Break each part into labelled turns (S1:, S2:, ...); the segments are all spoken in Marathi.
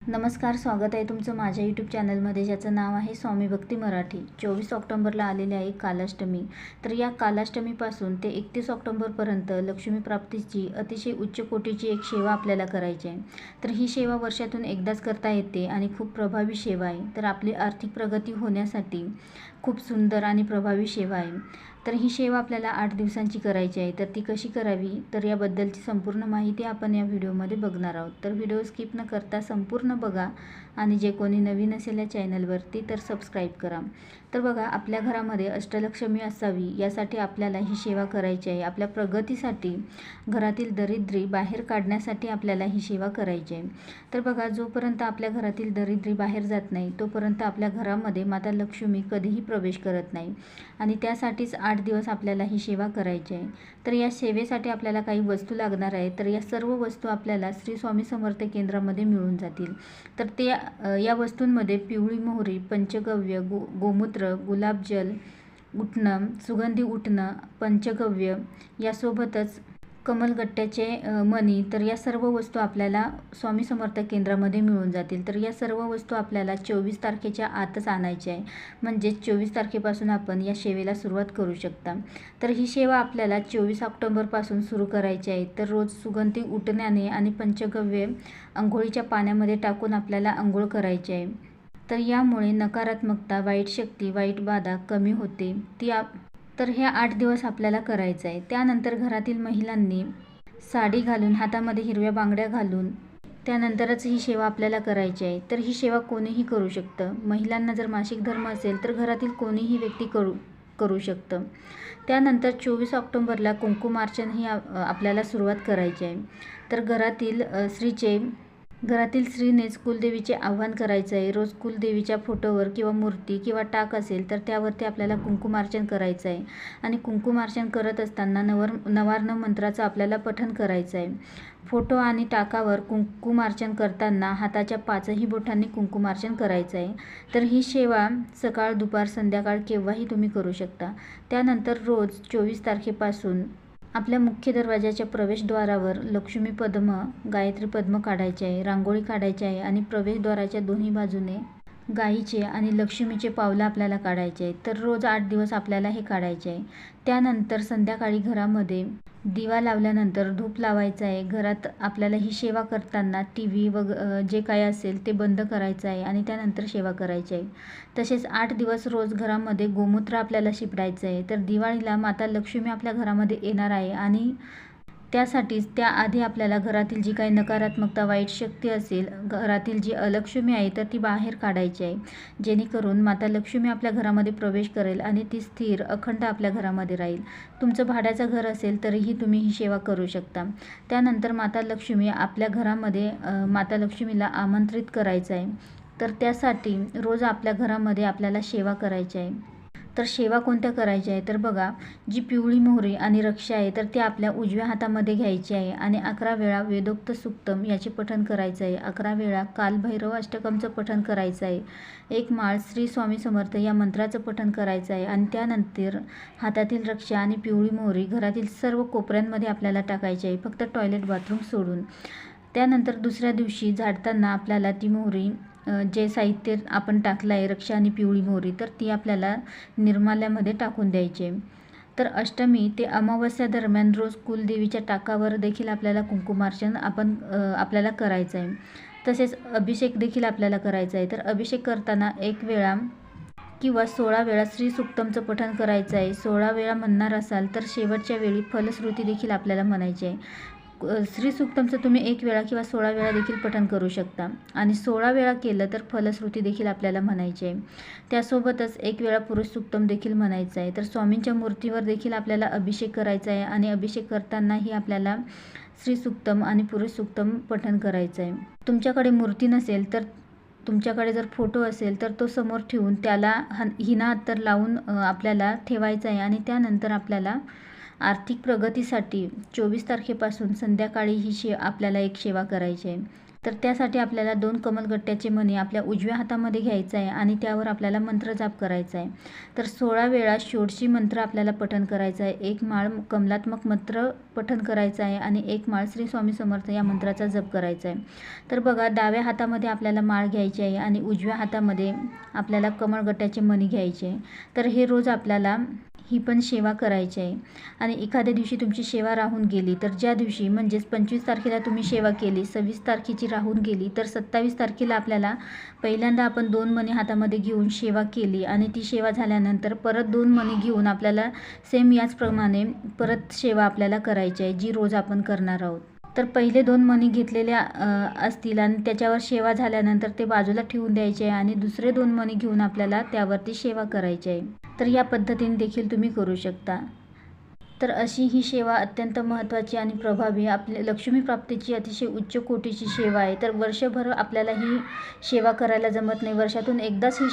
S1: नमस्कार, स्वागत आहे तुमचं माझ्या यूट्यूब चॅनलमध्ये, ज्याचं नाव आहे स्वामी भक्ती मराठी. 24 ऑक्टोबरला आलेली आहे कालाष्टमी. तर या कालाष्टमीपासून ते 31 ऑक्टोबरपर्यंत लक्ष्मी प्राप्तीची अतिशय उच्च कोटीची एक सेवा आपल्याला करायची आहे. तर ही सेवा वर्षातून एकदाच करता येते आणि खूप प्रभावी सेवा आहे. तर आपली आर्थिक प्रगती होण्यासाठी खूप सुंदर आणि प्रभावी सेवा आहे. तर ही सेवा आपल्याला 8 दिवसांची करायची आहे. तर ती कशी करावी, तर याबद्दलची संपूर्ण माहिती आपण या व्हिडिओमध्ये बघणार आहोत. तर व्हिडिओ स्किप न करता संपूर्ण बघा आणि जे कोणी नवीन असेल या चॅनलवरती तर सबस्क्राईब करा. तर बघा, आपल्या घरामध्ये अष्टलक्ष्मी असावी यासाठी आपल्याला ही सेवा करायची आहे. आपल्या प्रगतीसाठी, घरातील दरिद्री बाहेर काढण्यासाठी आपल्याला ही सेवा करायची आहे. तर बघा, जोपर्यंत आपल्या घरातील दरिद्री बाहेर जात नाही तोपर्यंत आपल्या घरामध्ये माता लक्ष्मी कधीही प्रवेश करत नाही आणि त्यासाठीच 8 दिवस आपल्याला ही सेवा करायची आहे. तर या सेवेसाठी आपल्याला काही वस्तू लागणार आहे. तर या सर्व वस्तू आपल्याला श्री स्वामी समर्थ केंद्रामध्ये मिळून जातील. तर ते या वस्तूंमध्ये पिवळी मोहरी, पंचगव्य, गोमूत्र, गुलाबजल, उटणं, सुगंधी उटणं, पंचगव्य, यासोबतच कमलगट्ट्याचे मणी. तर या सर्व वस्तू आपल्याला स्वामी समर्थ केंद्रामध्ये मिळून जातील. तर या सर्व वस्तू आपल्याला 24 तारखेच्या आतच आणायच्या आहे. म्हणजेच 24 तारखेपासून आपण या सेवेला सुरुवात करू शकता. तर ही सेवा आपल्याला 24 ऑक्टोबरपासून सुरू करायची आहे. तर रोज सुगंधी उटण्याने आणि पंचगव्य अंघोळीच्या पाण्यामध्ये टाकून आपल्याला अंघोळ करायची आहे. तर यामुळे नकारात्मकता, वाईट शक्ती, वाईट बाधा कमी होते. तर हे 8 दिवस आपल्याला करायचं आहे. त्यानंतर घरातील महिलांनी साडी घालून, हातामध्ये हिरव्या बांगड्या घालून त्यानंतरच ही सेवा आपल्याला करायची आहे. तर ही सेवा कोणीही करू शकतं. महिलांना जर मासिक धर्म असेल तर घरातील कोणीही व्यक्ती करू शकतं. त्यानंतर 24 ऑक्टोबरला कुंकुमार्चन ही आपल्याला सुरुवात करायची आहे. तर घरातील स्त्रीनेच कुलदेवीचे आवाहन करायचं आहे. रोज कुलदेवीच्या फोटोवर किंवा मूर्ती किंवा टाक असेल तर त्यावरती आपल्याला कुंकुमार्चन करायचं आहे आणि कुंकुमार्चन करत असताना नवार्ण मंत्राचं आपल्याला पठण करायचं आहे. फोटो आणि टाकावर कुंकुमार्चन करताना हाताच्या 5ही बोटांनी कुंकुमार्चन करायचं आहे. तर ही सेवा सकाळ, दुपार, संध्याकाळ केव्हाही तुम्ही करू शकता. त्यानंतर रोज 24 तारखेपासून आपल्या मुख्य दरवाजाच्या प्रवेशद्वारावर लक्ष्मी पद्म, गायत्री पद्म काढायचे आहे, रांगोळी काढायची आहे आणि प्रवेशद्वाराच्या दोन्ही बाजूने गाईचे आणि लक्ष्मीचे पावलं आपल्याला काढायचे आहेत. तर रोज 8 दिवस आपल्याला हे काढायचे आहे. त्यानंतर संध्याकाळी घरामध्ये दिवा लावल्यानंतर धूप लावायचा आहे. घरात आपल्याला ही सेवा करताना टी व्ही जे काय असेल ते बंद करायचं आहे आणि त्यानंतर सेवा करायची आहे. तसेच 8 दिवस रोज घरामध्ये गोमूत्र आपल्याला शिंपडायचं आहे. तर दिवाळीला माता लक्ष्मी आपल्या घरामध्ये येणार आहे आणि त्यासाठीच त्याआधी आपल्याला घरातील जी काही नकारात्मकता, वाईट शक्ती असेल, घरातील जी अलक्ष्मी आहे तर ती बाहेर काढायची आहे. जेणेकरून माता लक्ष्मी आपल्या घरामध्ये प्रवेश करेल आणि ती स्थिर, अखंड आपल्या घरामध्ये राहील. तुमचं भाड्याचं घर असेल तरीही तुम्ही ही सेवा करू शकता. त्यानंतर माता लक्ष्मी आपल्या घरामध्ये माता लक्ष्मीला आमंत्रित करायचं आहे. तर त्यासाठी रोज आपल्या घरामध्ये आपल्याला सेवा करायची आहे. तर सेवा कोणत्या करायच्या आहे, तर बघा, जी पिवळी मोहरी आणि रक्षा आहे तर ती आपल्या उजव्या हातामध्ये घ्यायची आहे आणि 11 वेळा वेदोक्त सुक्तम याचे पठण करायचं आहे. 11 वेळा कालभैरव अष्टकमचं पठण करायचं आहे. 1 माळ श्री स्वामी समर्थ या मंत्राचं पठण करायचं आहे आणि त्यानंतर हातातील रक्षा आणि पिवळी मोहरी घरातील सर्व कोपऱ्यांमध्ये आपल्याला टाकायची आहे, फक्त टॉयलेट, बाथरूम सोडून. त्यानंतर दुसऱ्या दिवशी झाडताना आपल्याला ती मोहरी, जे साहित्य आपण टाकलं आहे, रक्षा आणि पिवळी मोहरी, तर ती आपल्याला निर्माल्यामध्ये टाकून द्यायची आहे. तर अष्टमी ते अमावस्या दरम्यान रोज कुलदेवीच्या टाकावर देखील आपल्याला कुंकुमार्चन आपल्याला करायचं आहे. तसेच अभिषेक देखील आपल्याला करायचा आहे. तर अभिषेक करताना 1 वेळा किंवा 16 वेळा श्री सुक्तमचं पठण करायचं आहे. 16 वेळा म्हणणार असाल तर शेवटच्या वेळी फलश्रुती देखील आपल्याला म्हणायची आहे. श्री सुक्तमचं तुम्ही 1 वेळा किंवा 16 वेळा देखील पठण करू शकता आणि 16 वेळा केलं तर फलश्रुती देखील आपल्याला म्हणायची आहे. त्यासोबतच 1 वेळा पुरुष सुक्तम देखील म्हणायचं आहे. तर स्वामींच्या मूर्तीवर देखील आपल्याला अभिषेक करायचा आहे आणि अभिषेक करतानाही आपल्याला श्री सुक्तम आणि पुरुष सुक्तम पठण करायचं आहे. तुमच्याकडे मूर्ती नसेल तर तुमच्याकडे जर फोटो असेल तर तो समोर ठेवून त्याला हिना अत्तर लावून आपल्याला ठेवायचा आहे आणि त्यानंतर आपल्याला आर्थिक प्रगतीसाठी 24 तारखेपासून संध्याकाळी ही आपल्याला एक सेवा करायची आहे. तर त्यासाठी आपल्याला 2 कमलगट्ट्याचे मणी आपल्या उजव्या हातामध्ये घ्यायचं आहे आणि त्यावर आपल्याला मंत्रजाप करायचा आहे. तर 16 वेळा षोडशी मंत्र आपल्याला पठण करायचं आहे. 1 माळ कमलात्मक मंत्र पठण करायचं आहे आणि 1 माळ श्री स्वामी समर्थ या मंत्राचा जप करायचा आहे. तर बघा, डाव्या हातामध्ये आपल्याला माळ घ्यायची आहे आणि उजव्या हातामध्ये आपल्याला कमळगट्ट्याचे मणी घ्यायचे आहे. तर हे रोज आपल्याला ही पण सेवा करायची आहे. आणि एखाद्या दिवशी तुमची सेवा राहून गेली तर ज्या दिवशी म्हणजेच 25 तारखेला तुम्ही सेवा केली, 26 तारखेची राहून गेली, तर 27 तारखेला आपल्याला पहिल्यांदा आपण 2 मणी हातामध्ये घेऊन सेवा केली आणि ती सेवा झाल्यानंतर परत 2 मणी घेऊन आपल्याला सेम याचप्रमाणे परत सेवा आपल्याला करायची आहे, जी रोज आपण करणार आहोत. तर पहिले 2 मणी घेतलेले असतील आणि त्याच्यावर सेवा झाल्यानंतर ते बाजूला ठेवून द्यायचे आहे आणि दुसरे 2 मणी घेऊन आपल्याला त्यावरती सेवा करायची आहे. तर या पद्धतीने देखील तुम्ही करू शकता. तर अशी ही सेवा अत्यंत महत्त्वाची आणि प्रभावी आपल्या लक्ष्मी प्राप्तीची अतिशय उच्च कोटीची सेवा आहे. तर वर्षभर आपल्याला ही सेवा करायला जमत नाही. वर्षातून एकदाच ही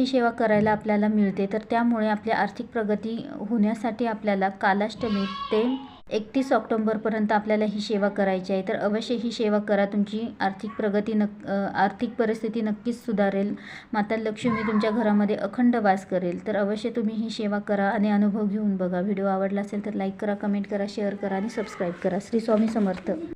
S1: सेवा करायला आपल्याला मिळते. तर त्यामुळे आपली आर्थिक प्रगती होण्यासाठी आपल्याला कालाष्टमी ते 31 ऑक्टोबरपर्यंत आपल्याला ही सेवा करायची आहे. तर अवश्य ही सेवा करा. तुमची आर्थिक परिस्थिती नक्कीच सुधारेल. माता लक्ष्मी तुमच्या घरामध्ये अखंड वास करेल. तर अवश्य तुम्ही ही सेवा करा आणि अनुभव घेऊन बघा. व्हिडिओ आवडला असेल तर लाईक करा, कमेंट करा, शेअर करा आणि सबस्क्राईब करा. श्री स्वामी समर्थ.